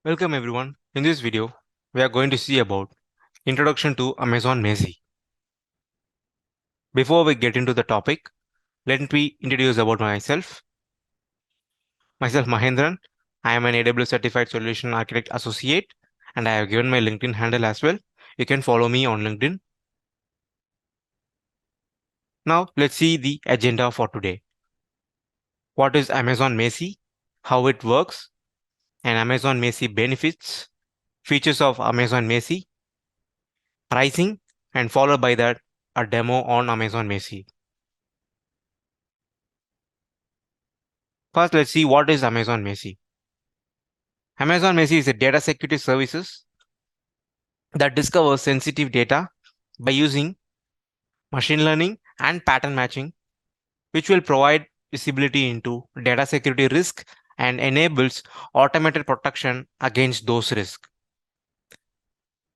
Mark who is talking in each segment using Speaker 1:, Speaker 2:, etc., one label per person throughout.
Speaker 1: Welcome everyone. In this video, we are going to see about Introduction to Amazon Macie. Before we get into the topic, let me introduce about myself. Myself Mahendran. I am an AWS Certified Solution Architect Associate and I have given my LinkedIn handle as well. You can follow me on LinkedIn. Now let's see the agenda for today. What is Amazon Macie? How it works? And Amazon Macie benefits, features of Amazon Macie, pricing, and followed by that a demo on Amazon Macie. First, let's see what is Amazon Macie. Amazon Macie is a data security services that discovers sensitive data by using machine learning and pattern matching, which will provide visibility into data security risk and enables automated protection against those risks.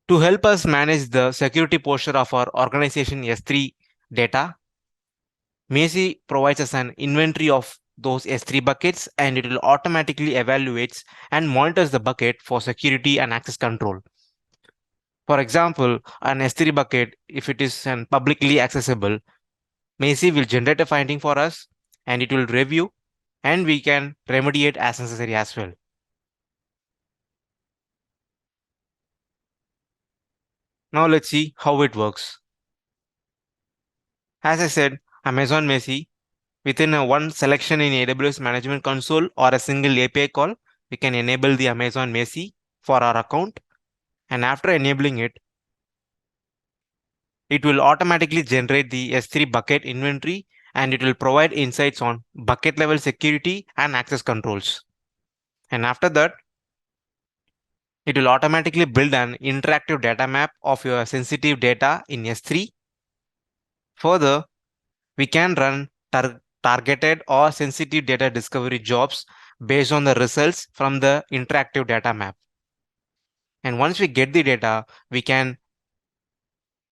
Speaker 1: To help us manage the security posture of our organization S3 data, Macie provides us an inventory of those S3 buckets and it will automatically evaluates and monitors the bucket for security and access control. For example, an S3 bucket, if it is publicly accessible, Macie will generate a finding for us and it will review and we can remediate as necessary as well. Now let's see how it works. As I said, Amazon Macie, within a one selection in AWS Management Console or a single API call, we can enable the Amazon Macie for our account. And after enabling it, it will automatically generate the S3 bucket inventory and it will provide insights on bucket level security and access controls. And after that, it will automatically build an interactive data map of your sensitive data in S3. Further, we can run targeted or sensitive data discovery jobs based on the results from the interactive data map. And once we get the data,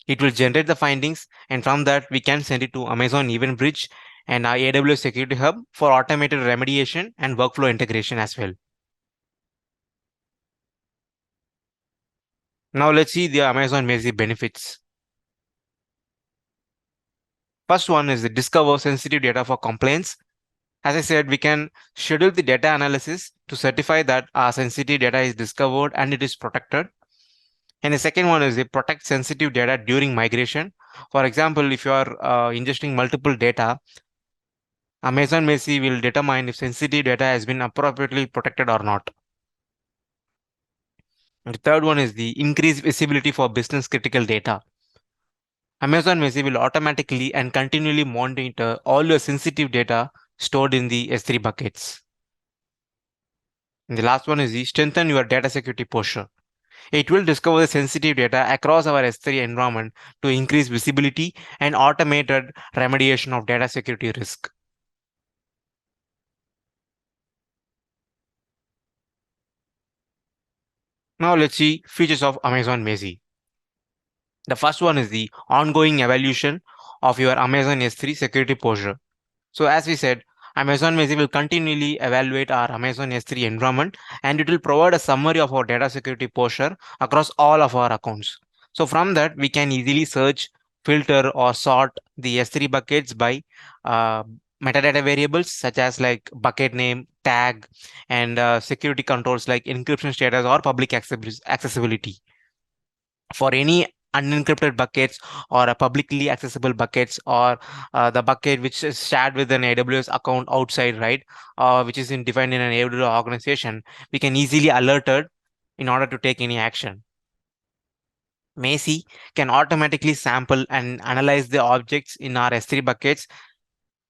Speaker 1: it will generate the findings, and from that we can send it to Amazon Event Bridge and our AWS Security Hub for automated remediation and workflow integration as well. Now let's see the Amazon Macie benefits. First one is the discover sensitive data for compliance. As I said, we can schedule the data analysis to certify that our sensitive data is discovered and it is protected. And the second one is the protect sensitive data during migration. For example, if you are ingesting multiple data, Amazon Macie will determine if sensitive data has been appropriately protected or not. And the third one is the increased visibility for business critical data. Amazon Macie will automatically and continually monitor all your sensitive data stored in the S3 buckets. And the last one is the strengthen your data security posture. It will discover the sensitive data across our S3 environment to increase visibility and automated remediation of data security risk. Now let's see features of Amazon Macie. The first one is the ongoing evaluation of your Amazon S3 security posture. So as we said, Amazon Macie will continually evaluate our Amazon S3 environment and it will provide a summary of our data security posture across all of our accounts. So from that, we can easily search, filter or sort the S3 buckets by uh, metadata variables such as like bucket name, tag, and security controls like encryption status or public accessibility. For any unencrypted buckets or a publicly accessible buckets or the bucket which is shared with an AWS account outside, right? Which is defined in an AWS organization, we can easily alert it in order to take any action. Macie can automatically sample and analyze the objects in our S3 buckets,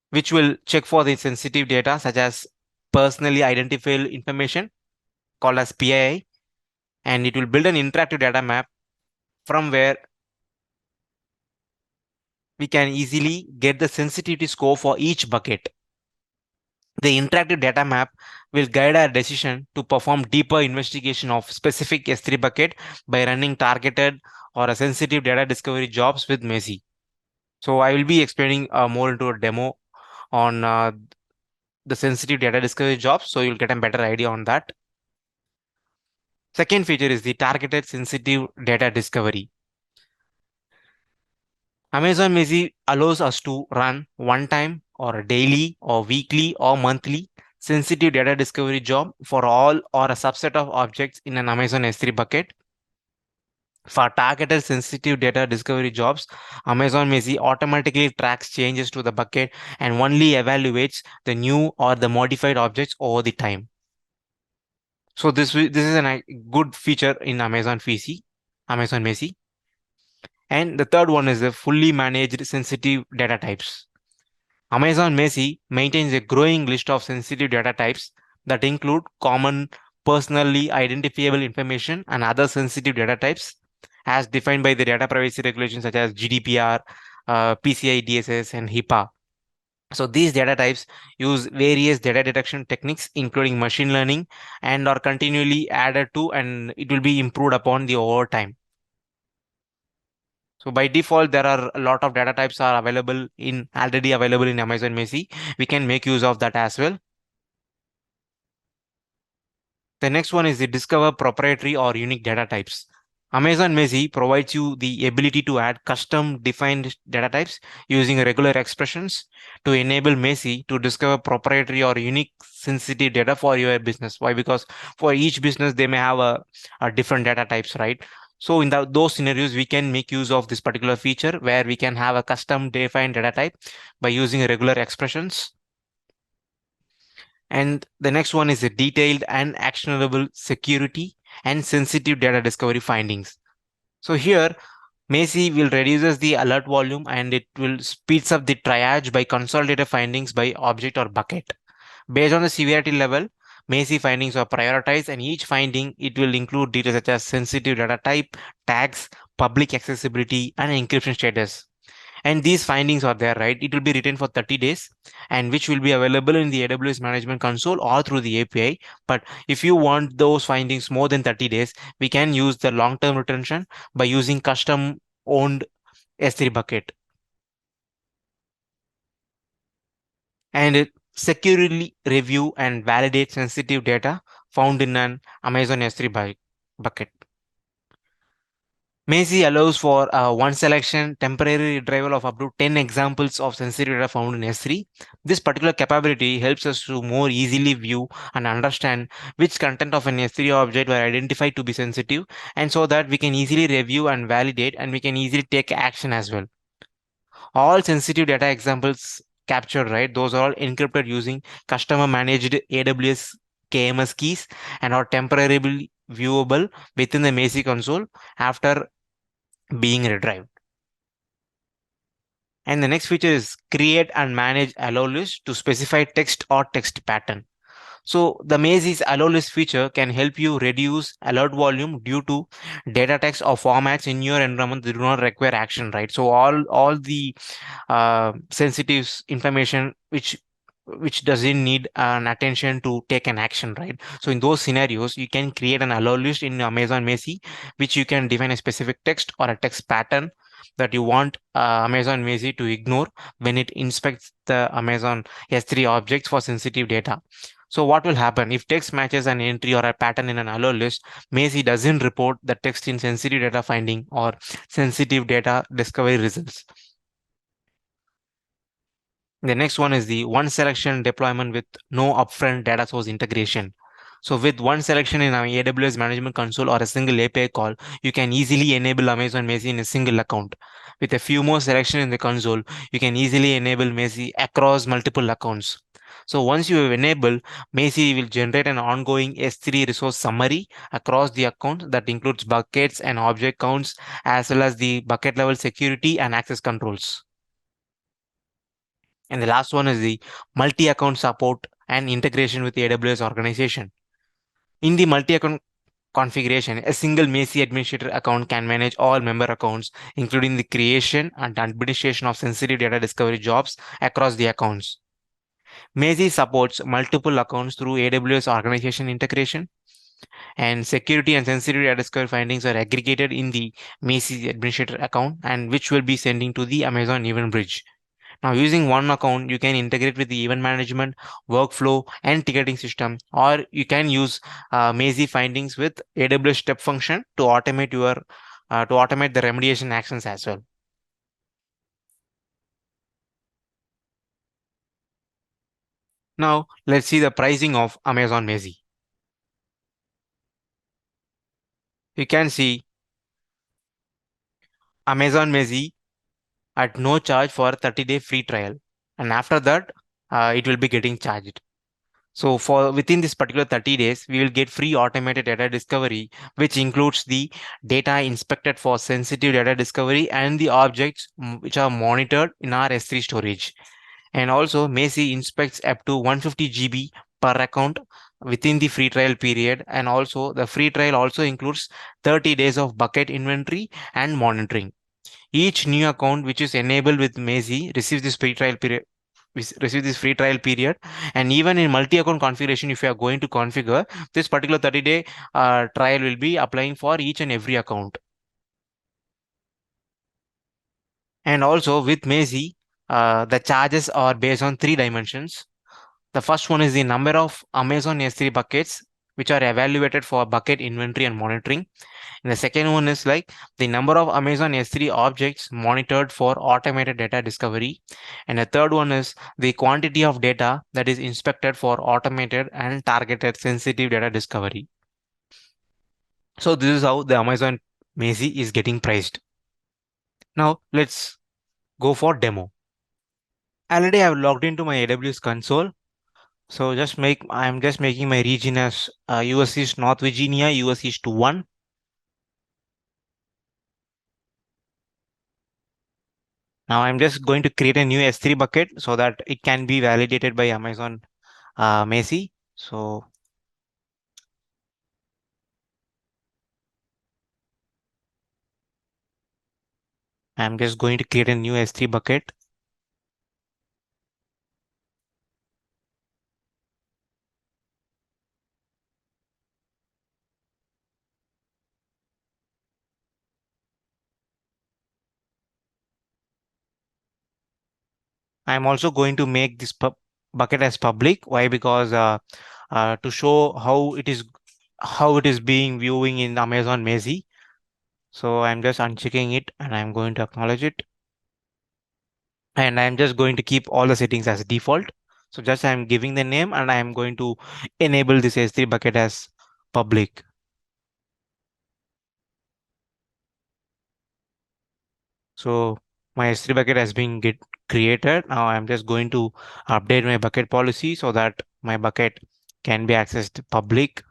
Speaker 1: which will check for the sensitive data such as personally identifiable information called as PII, and it will build an interactive data map from where we can easily get the sensitivity score for each bucket. The interactive data map will guide our decision to perform deeper investigation of specific S3 bucket by running targeted or a sensitive data discovery jobs with Macie. So I will be explaining more into a demo on the sensitive data discovery jobs, so you'll get a better idea on that. Second feature is the targeted sensitive data discovery. Amazon Macie allows us to run one time or a daily or weekly or monthly sensitive data discovery job for all or a subset of objects in an Amazon S3 bucket. For targeted sensitive data discovery jobs, Amazon Macie automatically tracks changes to the bucket and only evaluates the new or the modified objects over the time. So this is a good feature in Amazon Macie. And the third one is the fully managed sensitive data types. Amazon Macie maintains a growing list of sensitive data types that include common personally identifiable information and other sensitive data types as defined by the data privacy regulations such as GDPR, PCI DSS, and HIPAA. So these data types use various data detection techniques, including machine learning, and are continually added to, and it will be improved upon the over time. So by default, there are a lot of data types are already available in Amazon Macie. We can make use of that as well. The next one is the discover proprietary or unique data types. Amazon Macie provides you the ability to add custom defined data types using regular expressions to enable Macie to discover proprietary or unique sensitive data for your business. Why? Because for each business, they may have a different data types, right? So in those scenarios, we can make use of this particular feature where we can have a custom defined data type by using regular expressions. And the next one is a detailed and actionable security and sensitive data discovery findings. So here, Macie will reduces the alert volume and it will speeds up the triage by consolidated findings by object or bucket. Based on the severity level, Macie findings are prioritized and each finding it will include details such as sensitive data type, tags, public accessibility, and encryption status. And these findings are there, right? It will be written for 30 days and which will be available in the AWS management console or through the API. But if you want those findings more than 30 days, we can use the long-term retention by using custom owned S3 bucket. And it securely review and validate sensitive data found in an Amazon S3 bucket. Macie allows for one selection temporary retrieval of up to 10 examples of sensitive data found in S3. This particular capability helps us to more easily view and understand which content of an S3 object were identified to be sensitive, and so that we can easily review and validate and we can easily take action as well. All sensitive data examples captured, right? Those are all encrypted using customer managed AWS KMS keys and are temporarily viewable within the Macie console after being retrieved. And the next feature is create and manage allow list to specify text or text pattern. So the Macie's allow list feature can help you reduce alert volume due to data text or formats in your environment that do not require action, right? So all the sensitive information which doesn't need an attention to take an action, right? So in those scenarios, you can create an allow list in Amazon Macie, which you can define a specific text or a text pattern that you want Amazon Macie to ignore when it inspects the Amazon S3 objects for sensitive data. So what will happen if text matches an entry or a pattern in an allow list? Macie doesn't report the text in sensitive data finding or sensitive data discovery results. The next one is the one selection deployment with no upfront data source integration. So with one selection in our AWS management console or a single API call, you can easily enable Amazon Macie in a single account. With a few more selection in the console, you can easily enable Macie across multiple accounts. So once you have enabled, Macie will generate an ongoing S3 resource summary across the account that includes buckets and object counts, as well as the bucket level security and access controls. And the last one is the multi-account support and integration with the AWS organization. In the multi-account configuration, a single Macie administrator account can manage all member accounts, including the creation and administration of sensitive data discovery jobs across the accounts. Macie supports multiple accounts through AWS organization integration, and security and sensitive data discovery findings are aggregated in the Macie administrator account, and which will be sending to the Amazon Event Bridge. Now, using one account, you can integrate with the event management, workflow, and ticketing system, or you can use Macie findings with AWS step function to automate the remediation actions as well. Now, let's see the pricing of Amazon Macie. You can see Amazon Macie at no charge for 30-day free trial, and after that, it will be getting charged. So for within this particular 30 days, we will get free automated data discovery, which includes the data inspected for sensitive data discovery and the objects which are monitored in our S3 storage. And also Macie inspects up to 150 GB per account within the free trial period. And also the free trial also includes 30 days of bucket inventory and monitoring. Each new account which is enabled with Macie receives this free trial period. Receive this free trial period, and even in multi-account configuration, if you are going to configure this particular 30-day trial, will be applying for each and every account. And also with Macie, the charges are based on three dimensions. The first one is the number of Amazon S3 buckets which are evaluated for bucket inventory and monitoring. And the second one is like the number of Amazon S3 objects monitored for automated data discovery. And the third one is the quantity of data that is inspected for automated and targeted sensitive data discovery. So this is how the Amazon Macie is getting priced. Now let's go for demo. Already I've logged into my AWS console. So I'm just making my region as US East North Virginia, US East 1. Now I'm just going to create a new S3 bucket so that it can be validated by Amazon Macie. So I'm just going to create a new S3 bucket. I'm also going to make this bucket as public. Why? Because to show how it is being viewing in Amazon Macie. So I'm just unchecking it and I'm going to acknowledge it. And I'm just going to keep all the settings as default. So just I'm giving the name and I'm going to enable this S3 bucket as public. So my S3 bucket has been get created. Now I'm just going to update my bucket policy so that my bucket can be accessed public.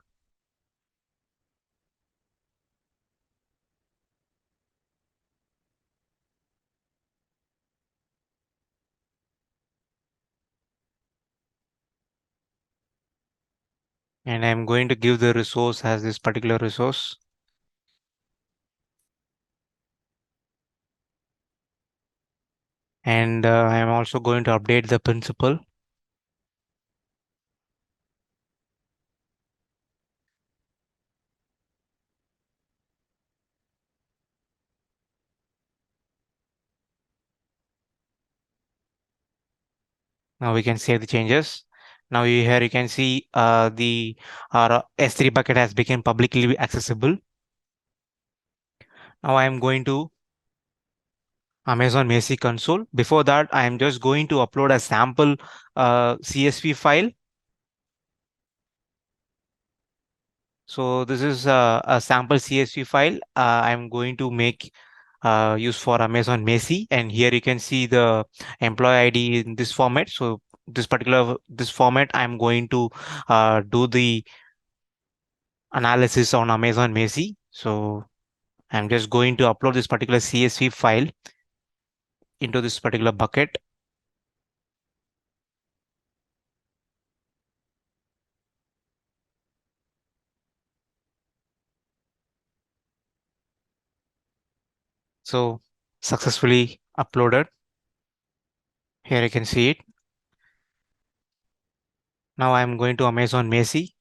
Speaker 1: And I'm going to give the resource as this particular resource. And I'm also going to update the principal. Now we can save the changes. Now here you can see the our S3 bucket has become publicly accessible. Now I'm going to Amazon Macie console. Before that, I am just going to upload a sample CSV file. So this is a sample CSV file I'm going to make use for Amazon Macie. And here you can see the employee ID in this format. So this format, I'm going to do the analysis on Amazon Macie. So I'm just going to upload this particular CSV file into this particular bucket. So successfully uploaded. Here you can see it. Now I'm going to Amazon Macie.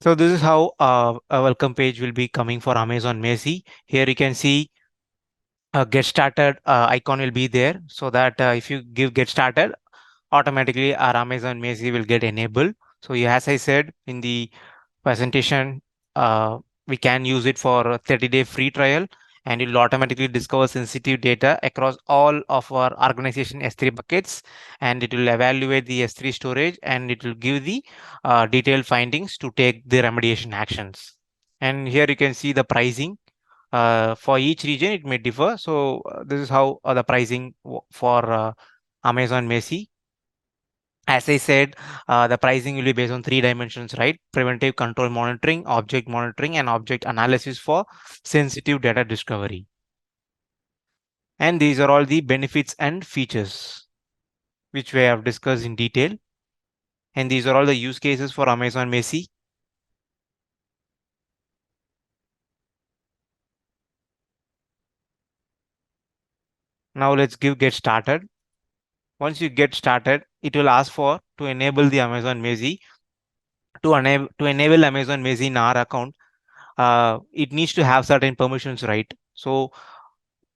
Speaker 1: So this is how a welcome page will be coming for Amazon Macie. Here you can see get started icon will be there, so that if you give get started, automatically our Amazon Macie will get enabled. So yeah, as I said in the presentation, we can use it for a 30-day free trial, and it will automatically discover sensitive data across all of our organization S3 buckets, and it will evaluate the S3 storage, and it will give the detailed findings to take the remediation actions. And here you can see the pricing. For each region, it may differ. So this is how the pricing for Amazon Macie. As I said, the pricing will be based on three dimensions, right? Preventive control monitoring, and object analysis for sensitive data discovery. And these are all the benefits and features which we have discussed in detail. And these are all the use cases for Amazon Macie. Now let's get started. Once you get started, it will ask for to enable the Amazon Macie. To enable Amazon Macie in our account, it needs to have certain permissions, right? So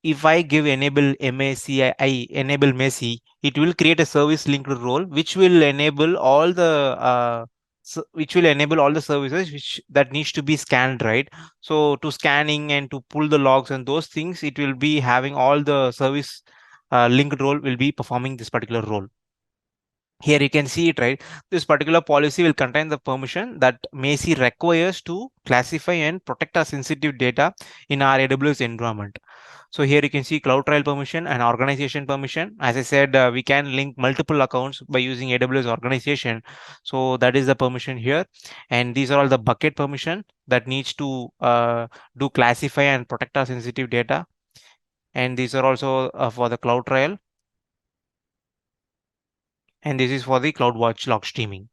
Speaker 1: if I give enable MACI, enable Macie, it will create a service linked role which will enable all the services which that needs to be scanned, right? So to scanning and to pull the logs and those things, it will be having all the service linked role will be performing this particular role. Here you can see it, right? This particular policy will contain the permission that Macie requires to classify and protect our sensitive data in our AWS environment. So here you can see cloud trial permission and organization permission. As I said, we can link multiple accounts by using AWS organization. So that is the permission here. And these are all the bucket permission that needs to do classify and protect our sensitive data. And these are also for the cloud trial. And this is for the CloudWatch log streaming.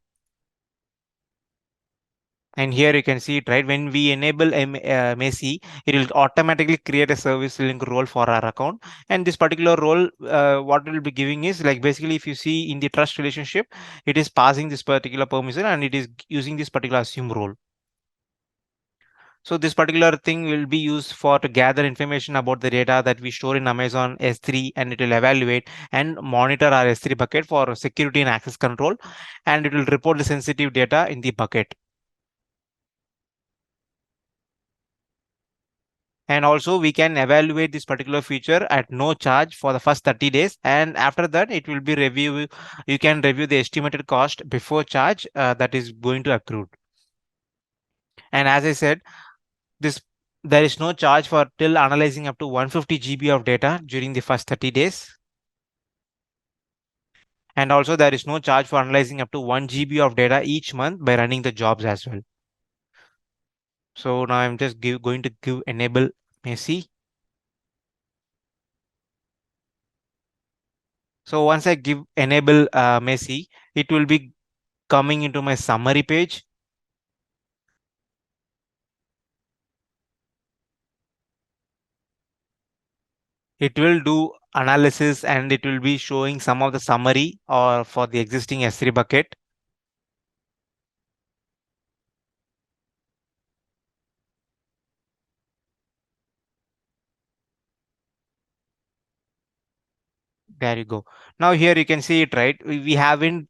Speaker 1: And here you can see it, right? When we enable Macie, it will automatically create a service link role for our account. And this particular role, what it will be giving is like basically, if you see in the trust relationship, it is passing this particular permission and it is using this particular assume role. So this particular thing will be used for to gather information about the data that we store in Amazon S3, and it will evaluate and monitor our S3 bucket for security and access control, and it will report the sensitive data in the bucket. And also we can evaluate this particular feature at no charge for the first 30 days, and after that it will be review. You can review the estimated cost before charge that is going to accrue. And as I said, this there is no charge for till analyzing up to 150 GB of data during the first 30 days. And also there is no charge for analyzing up to 1 GB of data each month by running the jobs as well. So now I'm just going to give enable Macie. So once I give enable Macie, it will be coming into my summary page. It will do analysis and it will be showing some of the summary or for the existing S3 bucket. There you go. Now here you can see it, right? We haven't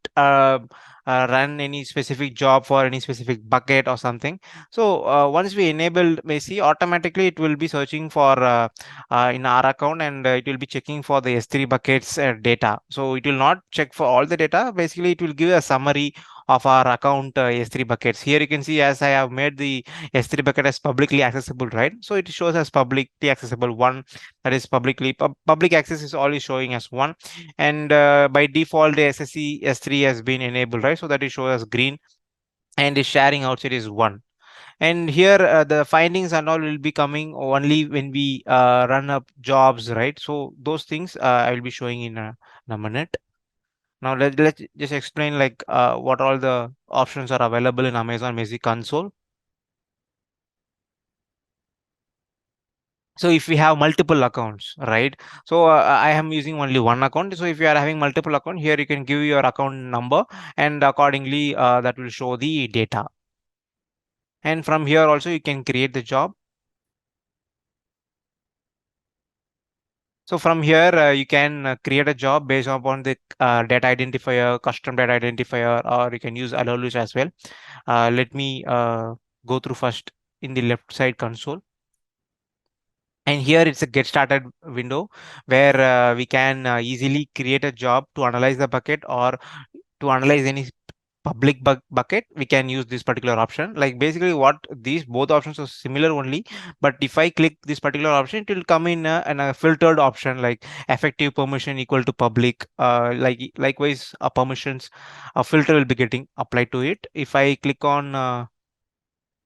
Speaker 1: run any specific job for any specific bucket or something. So once we enable Macie, automatically it will be searching for in our account, and it will be checking for the S3 buckets data. So it will not check for all the data. Basically, it will give a summary of our account S3 buckets. Here you can see, as I have made the S3 bucket as publicly accessible, right? So it shows as publicly accessible one, that is public access is always showing as one, and by default the SSE S3 has been enabled, right? So that is shown as green, and the sharing outside is one. And here the findings and all will be coming only when we run up jobs, right? So those things I will be showing in a minute. Now let's just explain like what all the options are available in Amazon Macie console. So if we have multiple accounts, right? So I am using only one account. So if you are having multiple account, here you can give your account number, and accordingly that will show the data. And from here also you can create the job. So from here, you can create a job based upon the data identifier, custom data identifier, or you can use allowlist as well. Let me go through first in the left side console. And here it's a get started window where we can easily create a job to analyze the bucket or to analyze any public bucket. We can use this particular option. Like basically what these both options are similar only, but if I click this particular option, it will come in a filtered option like effective permission equal to public. Likewise, permissions, a filter will be getting applied to it. If I click on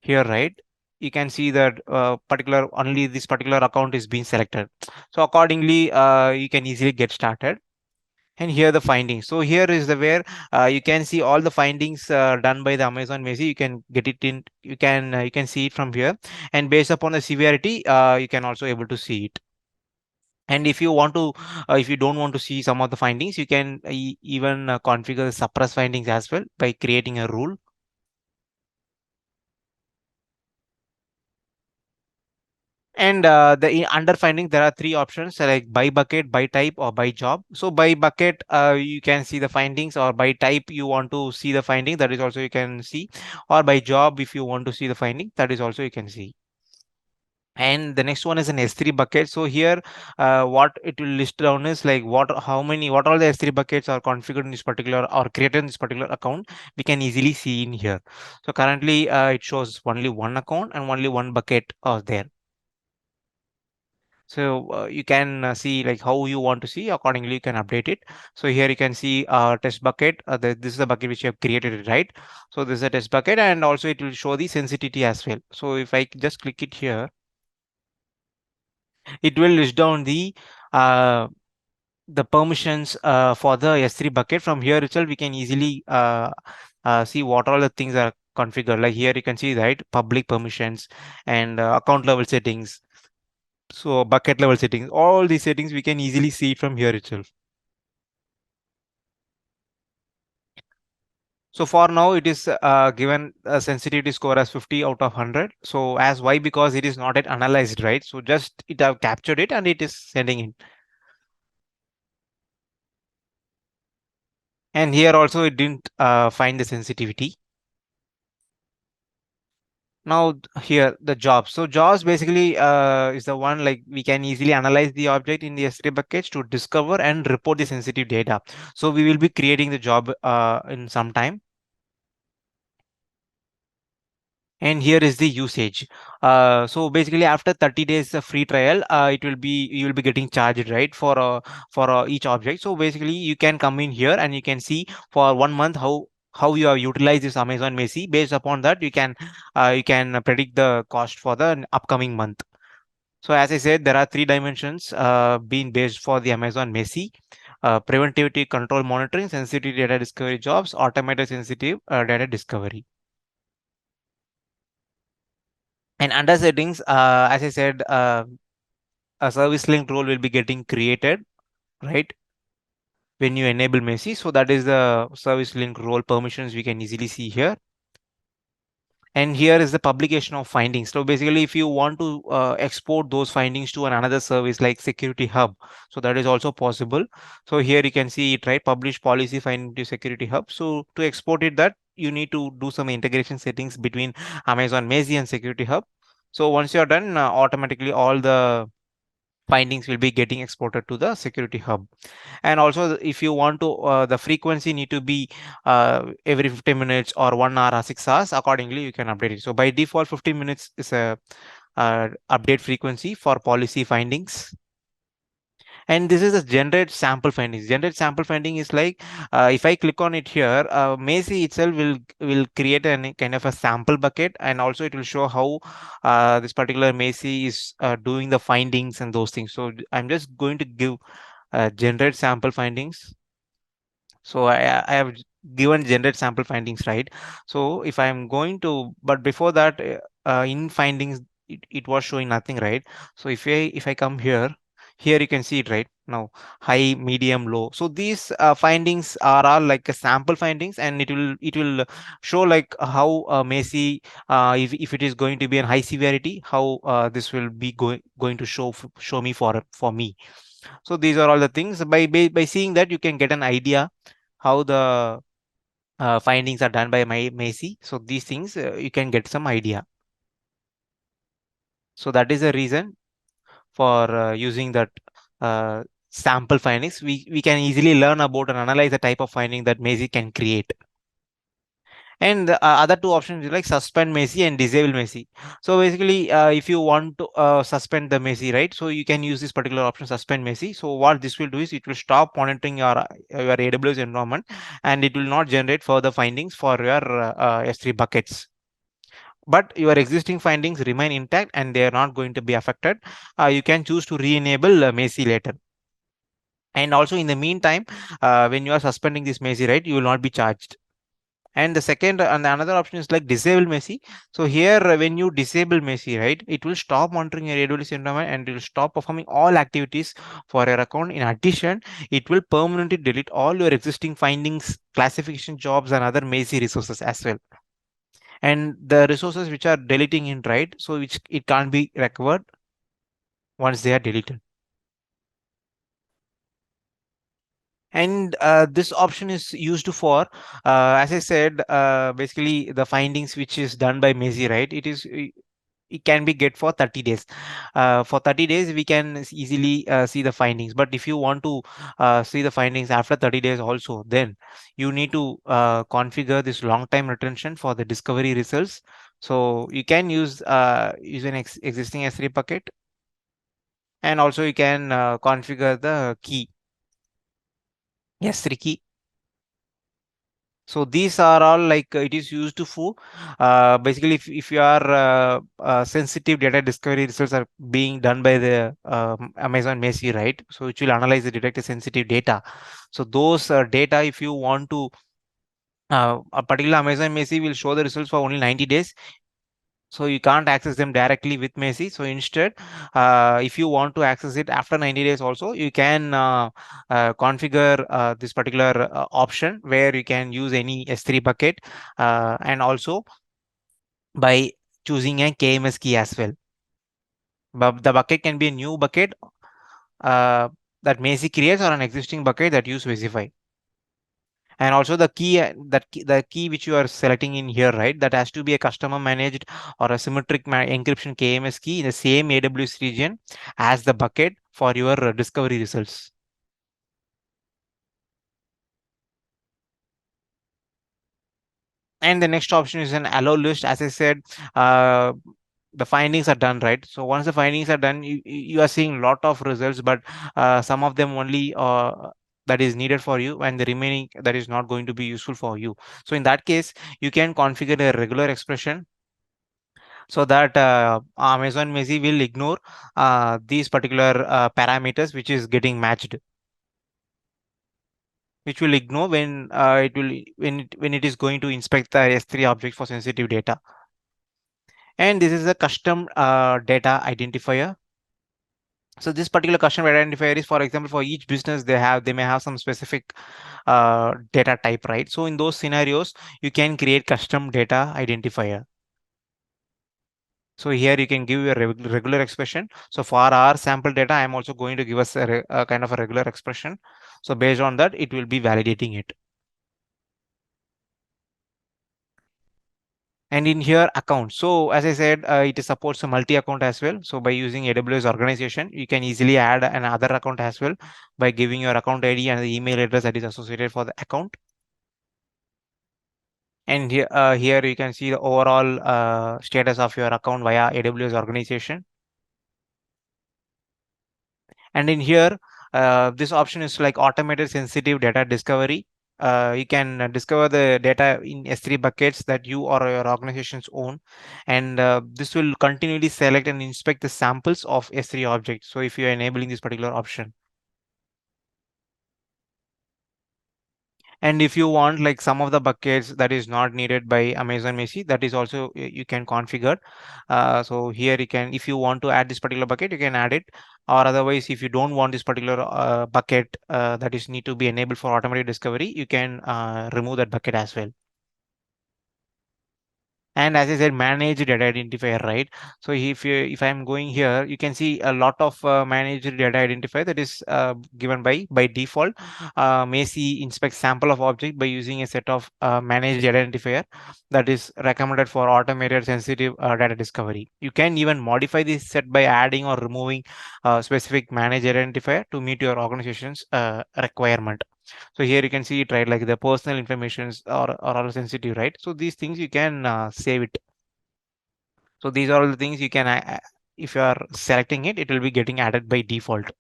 Speaker 1: here, right, you can see that particular only this particular account is being selected. So accordingly, you can easily get started. And here the findings. So here is the where you can see all the findings done by the Amazon Macie. You can get it in. You can see it from here, and based upon the severity, you can also able to see it. And if you want to, if you don't want to see some of the findings, you can even configure the suppress findings as well by creating a rule. And under finding, there are three options like by bucket, by type, or by job. So by bucket, you can see the findings, or by type, you want to see the finding, that is also you can see, or by job, if you want to see the finding, that is also you can see. And the next one is an S3 bucket. So here, what it will list down is like what all the S3 buckets are configured in this particular or created in this particular account. We can easily see in here. So currently, it shows only one account and only one bucket are there. So you can see like how you want to see, accordingly you can update it. So here you can see test bucket. This is the bucket which you have created it, right? So this is a test bucket, and also it will show the sensitivity as well. So if I just click it here, it will list down uh, the permissions for the S3 bucket. From here itself, we can easily see what all the things are configured. Like here you can see, right, public permissions and account level settings. So bucket level settings, all these settings we can easily see it from here itself. So for now, it is given a sensitivity score as 50 out of 100. So as why? Because it is not yet analyzed, right? So just it have captured it and it is sending in. And here also it didn't find the sensitivity. Now here the jobs. So jobs basically is the one like we can easily analyze the object in the S3 buckets to discover and report the sensitive data. So we will be creating the job in some time. And here is the usage. So basically after 30 days of free trial, it will be you will be getting charged, right, for each object. So basically you can come in here and you can see for 1 month how you have utilized this Amazon Macie. Based upon that, you can predict the cost for the upcoming month. So as I said, there are three dimensions being based for the Amazon Macie: preventivity, control, monitoring, sensitive data discovery jobs, automated sensitive data discovery. And under settings, as I said, a service linked role will be getting created, right, when you enable Macie. So that is the service link role permissions we can easily see here. And here is the publication of findings. So basically, if you want to export those findings to another service like Security Hub, so that is also possible. So here you can see it, right? Publish policy finding to Security Hub. So to export it, that you need to do some integration settings between Amazon Macie and Security Hub. So once you're done, automatically all the findings will be getting exported to the Security Hub. And also if you want to the frequency need to be every 15 minutes or 1 hour or 6 hours, accordingly you can update it. So by default 15 minutes is a update frequency for policy findings. And this is a generate sample findings. Generate sample finding is like if I click on it here, Macie itself will create a kind of a sample bucket, and also it will show how this particular Macie is doing the findings and those things. So I'm just going to give generate sample findings. So I have given generate sample findings, right? So if I'm going to, but before that, in findings, it was showing nothing, right? So if I come here, here you can see it, right? Now high, medium, low. So these findings are all like a sample findings, and it will show like how Macie, if it is going to be a high severity, how this will be going to show me for me. So these are all the things. By seeing that, you can get an idea how the findings are done by my Macie. So these things you can get some idea. So that is the reason for using that uh, sample findings. We can easily learn about and analyze the type of finding that Macie can create. And the other two options is like suspend Macie and disable Macie. So basically, if you want to suspend the Macie, right? So you can use this particular option, suspend Macie. So what this will do is it will stop monitoring your AWS environment, and it will not generate further findings for your S3 buckets. But your existing findings remain intact and they are not going to be affected. You can choose to re-enable Macie later. And also in the meantime, when you are suspending this Macie, right, you will not be charged. And the second and the another option is like disable Macie. So here, when you disable Macie, right, it will stop monitoring your AWS environment and it will stop performing all activities for your account. In addition, it will permanently delete all your existing findings, classification jobs, and other Macie resources as well. And the resources which are deleting in, right, so which it can't be recovered once they are deleted. And this option is used for as I said, basically the findings which is done by Macie, right, it can be get for 30 days. For 30 days we can easily see the findings, but if you want to see the findings after 30 days also, then you need to configure this long time retention for the discovery results. So you can use an existing S3 bucket, and also you can configure the key, S3 key. So these are all like it is used to for basically if your sensitive data discovery results are being done by the Amazon Macie, right? So it will analyze the detect the sensitive data. So those data, if you want to a particular Amazon Macie will show the results for only 90 days. So you can't access them directly with Macie. So instead, if you want to access it after 90 days also, you can configure this particular option where you can use any S3 bucket, and also by choosing a KMS key as well. But the bucket can be a new bucket uh, that Macie creates, or an existing bucket that you specify. And also the key the key which you are selecting in here, right, that has to be a customer managed or a symmetric encryption KMS key in the same AWS region as the bucket for your discovery results. And the next option is an allow list. As I said, uh, the findings are done, right? So once the findings are done, you are seeing lot of results, but some of them only that is needed for you, and the remaining that is not going to be useful for you. So in that case, you can configure a regular expression so that Amazon Macie will ignore these particular parameters which is getting matched, which will ignore when when it is going to inspect the S3 object for sensitive data. And this is a custom data identifier. So this particular custom identifier is, for example, for each business they may have some specific data type, right? So in those scenarios, you can create custom data identifier. So here you can give a regular expression. So for our sample data, I'm also going to give us a kind of a regular expression. So based on that, it will be validating it. And in here account. So as I said, it supports a multi-account as well. So by using AWS organization, you can easily add another account as well by giving your account ID and the email address that is associated for the account. And here you can see the overall status of your account via AWS organization. And in here, this option is like automated sensitive data discovery. You can discover the data in S3 buckets that you or your organizations own, and this will continually select and inspect the samples of S3 objects. So if you are enabling this particular option, And if you want like some of the buckets that is not needed by Amazon Macie, that is also you can configure. So here you can, if you want to add this particular bucket, you can add it, or otherwise if you don't want this particular bucket that is need to be enabled for automatic discovery, you can remove that bucket as well. And as I said, manage data identifier, right? So if I'm going here, you can see a lot of managed data identifier that is given by default. Macie inspects sample of object by using a set of managed data identifier that is recommended for automated sensitive data discovery. You can even modify this set by adding or removing specific managed identifier to meet your organization's requirement. So here you can see it, right? Like the personal informations are all sensitive, right? So these things you can save it. So these are all the things you can, if you are selecting it, it will be getting added by default.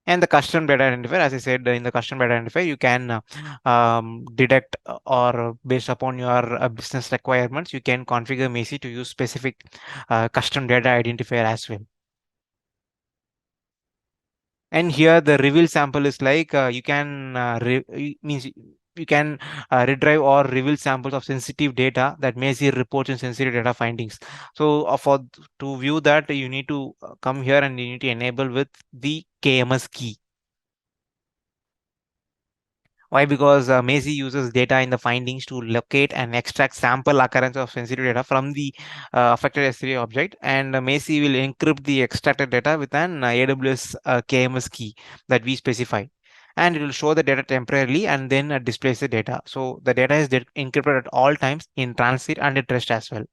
Speaker 1: And the custom data identifier, as I said, in the custom data identifier, you can detect or based upon your business requirements, you can configure Macie to use specific custom data identifier as well. And here the reveal sample is like you can means you can retrieve or reveal samples of sensitive data that may see reports in sensitive data findings. So to view that, you need to come here and you need to enable with the KMS key. Why? Because Macie uses data in the findings to locate and extract sample occurrence of sensitive data from the affected S3 object, and Macie will encrypt the extracted data with an AWS KMS key that we specify. And it will show the data temporarily and then displays the data. So the data is encrypted at all times in transit and at rest as well.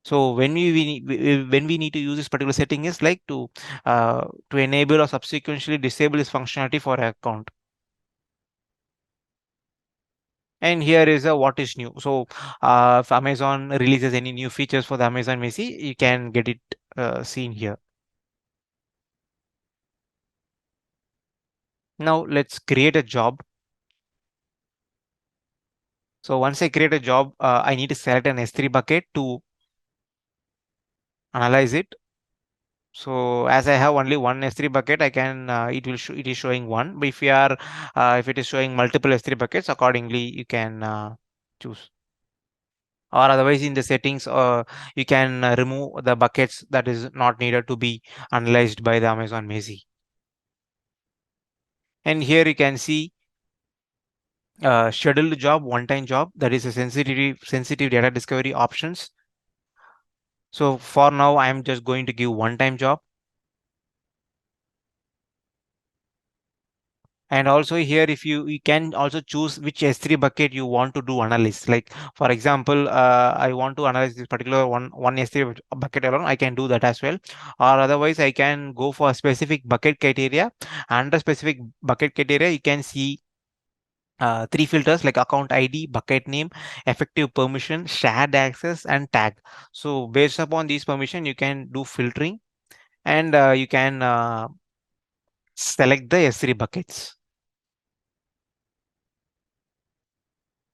Speaker 1: So when we need to use this particular setting is like to enable or subsequently disable this functionality for an account. And here is a what is new. So if Amazon releases any new features for the Amazon Macie, you can get it seen here. Now let's create a job. So once I create a job, I need to select an S3 bucket to analyze it. So as I have only one S3 bucket, I can it is showing one. But if it is showing multiple S3 buckets, accordingly you can choose. Or otherwise in the settings, you can remove the buckets that is not needed to be analyzed by the Amazon Macie. And here you can see scheduled job, one-time job, that is a sensitive data discovery options. So for now, I'm just going to give one-time job. And also here, if you can also choose which S3 bucket you want to do analysis. Like for example, I want to analyze this particular one S3 bucket alone. I can do that as well. Or otherwise, I can go for a specific bucket criteria. Under specific bucket criteria, you can see three filters like account ID, bucket name, effective permission, shared access, and tag. So based upon these permission, you can do filtering and you can select the S3 buckets.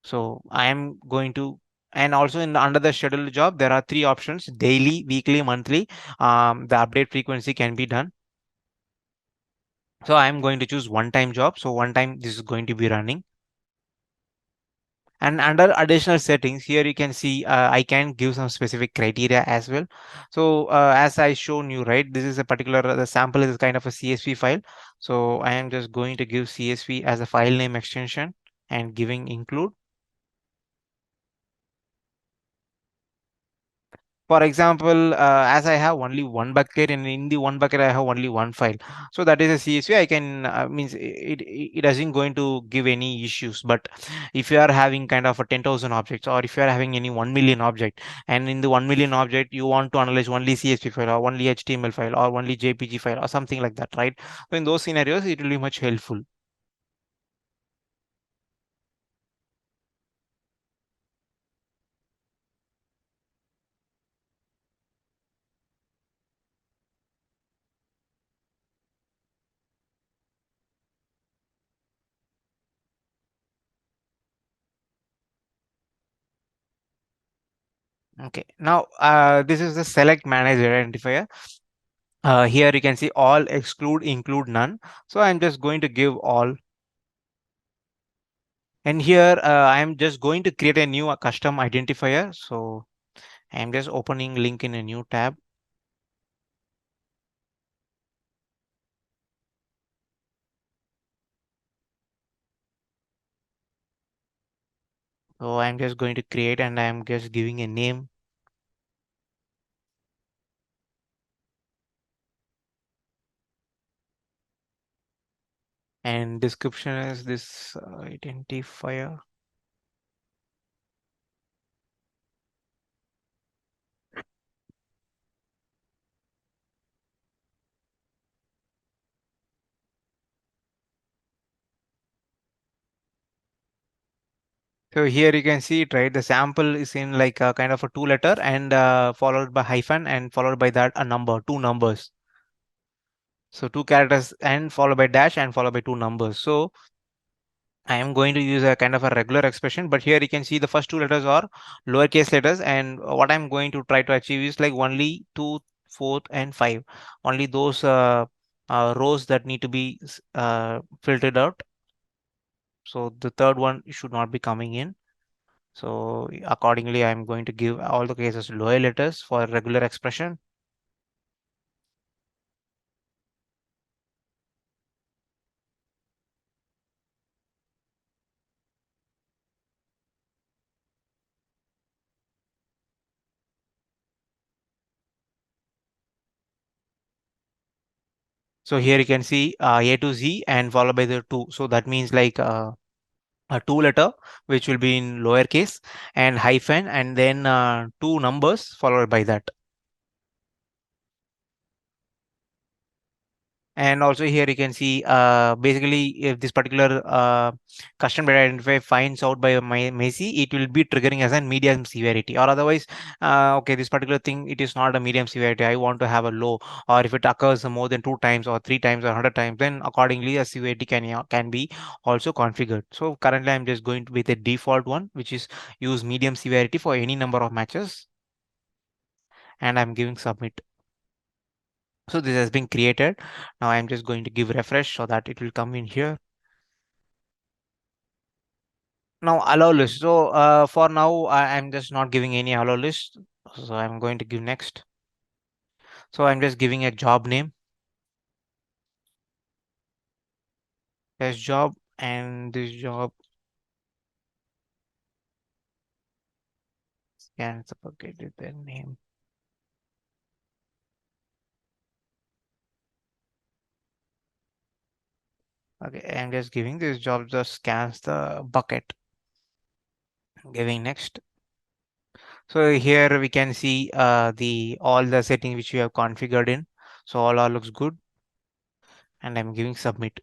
Speaker 1: So I am going to, and also in under the scheduled job, there are three options: daily, weekly, monthly. The update frequency can be done. So I am going to choose one time job. So one time this is going to be running. And under additional settings, here you can see I can give some specific criteria as well. So as I shown you, right, this is a particular, the sample is kind of a CSV file. So I am just going to give CSV as a file name extension and giving include. For example, as I have only one bucket and in the one bucket I have only one file. So that is a CSV. I can means it doesn't going to give any issues. But if you are having kind of a 10,000 objects, or if you are having any 1 million object, and in the 1 million object you want to analyze only CSV file or only HTML file or only JPG file or something like that, right? So in those scenarios, it will be much helpful. Okay. Now this is the select manager identifier. Here you can see all, exclude, include, none. So I'm just going to give all. And here I'm just going to create a new custom identifier. So I'm just opening link in a new tab. So I'm just going to create and I'm just giving a name. And description is this identifier. So here you can see it, right? The sample is in like a kind of a two letter and followed by hyphen and followed by that a number, two numbers. So two characters and followed by dash and followed by two numbers. So I am going to use a kind of a regular expression, but here you can see the first two letters are lowercase letters, and what I'm going to try to achieve is like only two, fourth, and five. Only those rows that need to be filtered out. So the third one should not be coming in. So accordingly, I'm going to give all the cases lower letters for regular expression. So here you can see A to Z and followed by the two. So that means like a two letter which will be in lowercase and hyphen and then two numbers followed by that. And also here you can see basically if this particular custom data identifier finds out by my Macie, it will be triggering as a medium severity, or otherwise okay, this particular thing it is not a medium severity, I want to have a low, or if it occurs more than two times or three times or 100 times, then accordingly a severity can be also configured. So currently I'm just going to with the default one, which is use medium severity for any number of matches, and I'm giving submit. So this has been created. Now I'm just going to give refresh so that it will come in here. Now allow list. So for now, I'm just not giving any allow list. So I'm going to give next. So I'm just giving a job name as job, and this job can propagate the name. Okay, I'm just giving this job just scans the bucket. Giving next. So here we can see the all the settings which we have configured in. So all looks good, and I'm giving submit.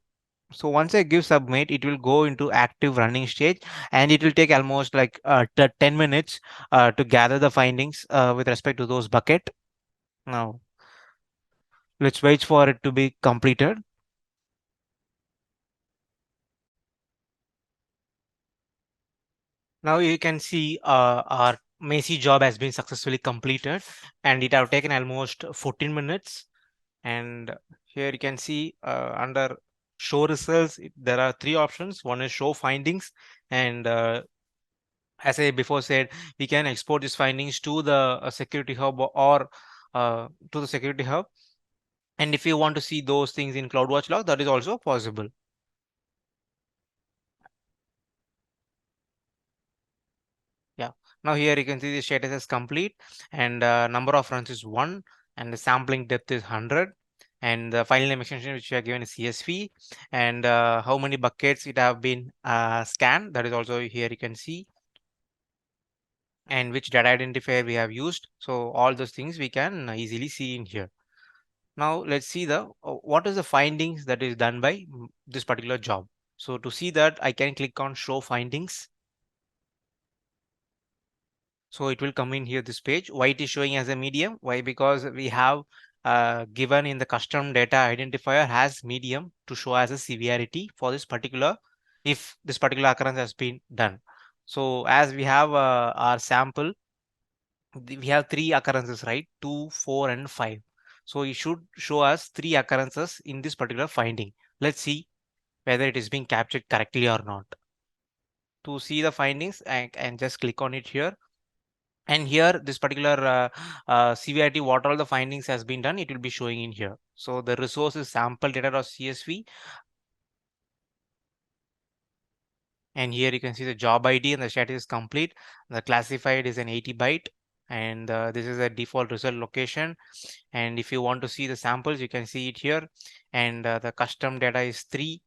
Speaker 1: So once I give submit, it will go into active running stage, and it will take almost like 10 minutes to gather the findings with respect to those bucket. Now let's wait for it to be completed. Now you can see our Macie job has been successfully completed, and it have taken almost 14 minutes. And here you can see under show results, there are three options. One is show findings, and as I before said, we can export these findings to the security hub or to the security hub. And if you want to see those things in CloudWatch log, that is also possible. Yeah. Now here you can see the status is complete, and number of runs is one, and the sampling depth is 100, and the file name extension which we are given is CSV, and how many buckets it have been scanned. That is also here you can see, and which data identifier we have used. So all those things we can easily see in here. Now let's see the what is the findings that is done by this particular job. So to see that, I can click on show findings. So it will come in here this page. Why it is showing as a medium? Why? Because we have given in the custom data identifier has medium to show as a severity for this particular, if this particular occurrence has been done. So as we have our sample, we have three occurrences, right? 2, 4, and 5. So it should show us 3 occurrences in this particular finding. Let's see whether it is being captured correctly or not. To see the findings, and just click on it here. And here, this particular CVIT, what all the findings has been done, it will be showing in here. So the resource is sample data or CSV. And here you can see the job ID and the status is complete. The classified is an 80 byte. And this is a default result location. And if you want to see the samples, you can see it here. And the custom data is 3.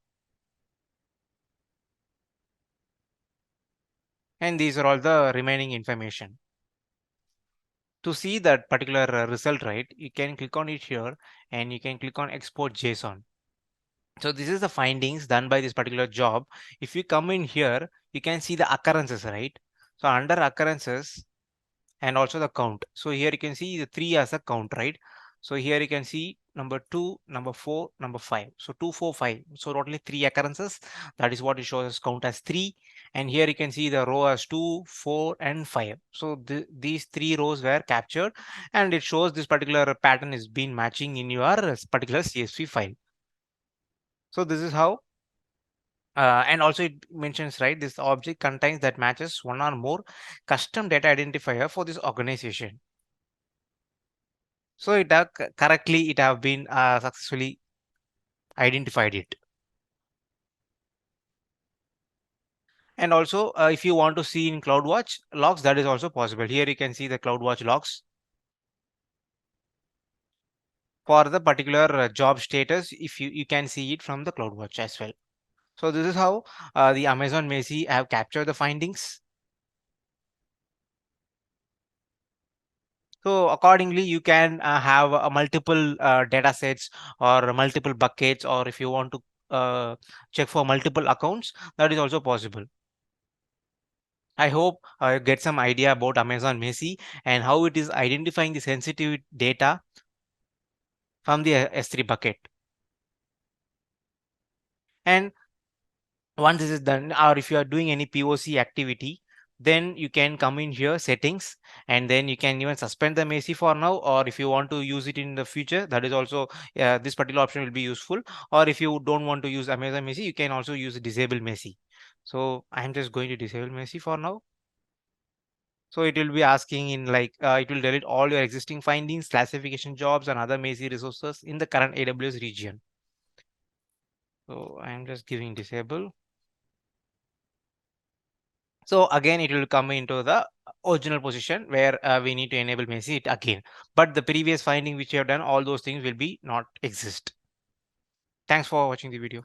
Speaker 1: And these are all the remaining information. To see that particular result, right, you can click on it here and you can click on export JSON. So this is the findings done by this particular job. If you come in here, you can see the occurrences, right? So under occurrences and also the count. So here you can see the 3 as a count, right? So here you can see number 2, number 4, number 5. So 2, 4, 5. So totally 3 occurrences. That is what it shows as count as 3. And here you can see the row as 2, 4, and 5. So these 3 rows were captured, and it shows this particular pattern is been matching in your particular CSV file. So this is how, and also it mentions, right, this object contains that matches one or more custom data identifier for this organization. So it correctly, it have been successfully identified it. And also, if you want to see in CloudWatch logs, that is also possible. Here you can see the CloudWatch logs for the particular job status. If you can see it from the CloudWatch as well. So this is how the Amazon Macie have captured the findings. So accordingly, you can have multiple data sets or multiple buckets, or if you want to check for multiple accounts, that is also possible. I hope you get some idea about Amazon Macie and how it is identifying the sensitive data from the S3 bucket. And once this is done, or if you are doing any POC activity, then you can come in here, settings, and then you can even suspend the Macie for now, or if you want to use it in the future, that is also this particular option will be useful. Or if you don't want to use Amazon Macie, you can also use disable Macie. So I'm just going to disable Macie for now. So it will be asking in like, it will delete all your existing findings, classification jobs, and other Macie resources in the current AWS region. So I'm just giving disable. So again, it will come into the original position where we need to enable Macie it again. But the previous finding which you have done, all those things will be not exist. Thanks for watching the video.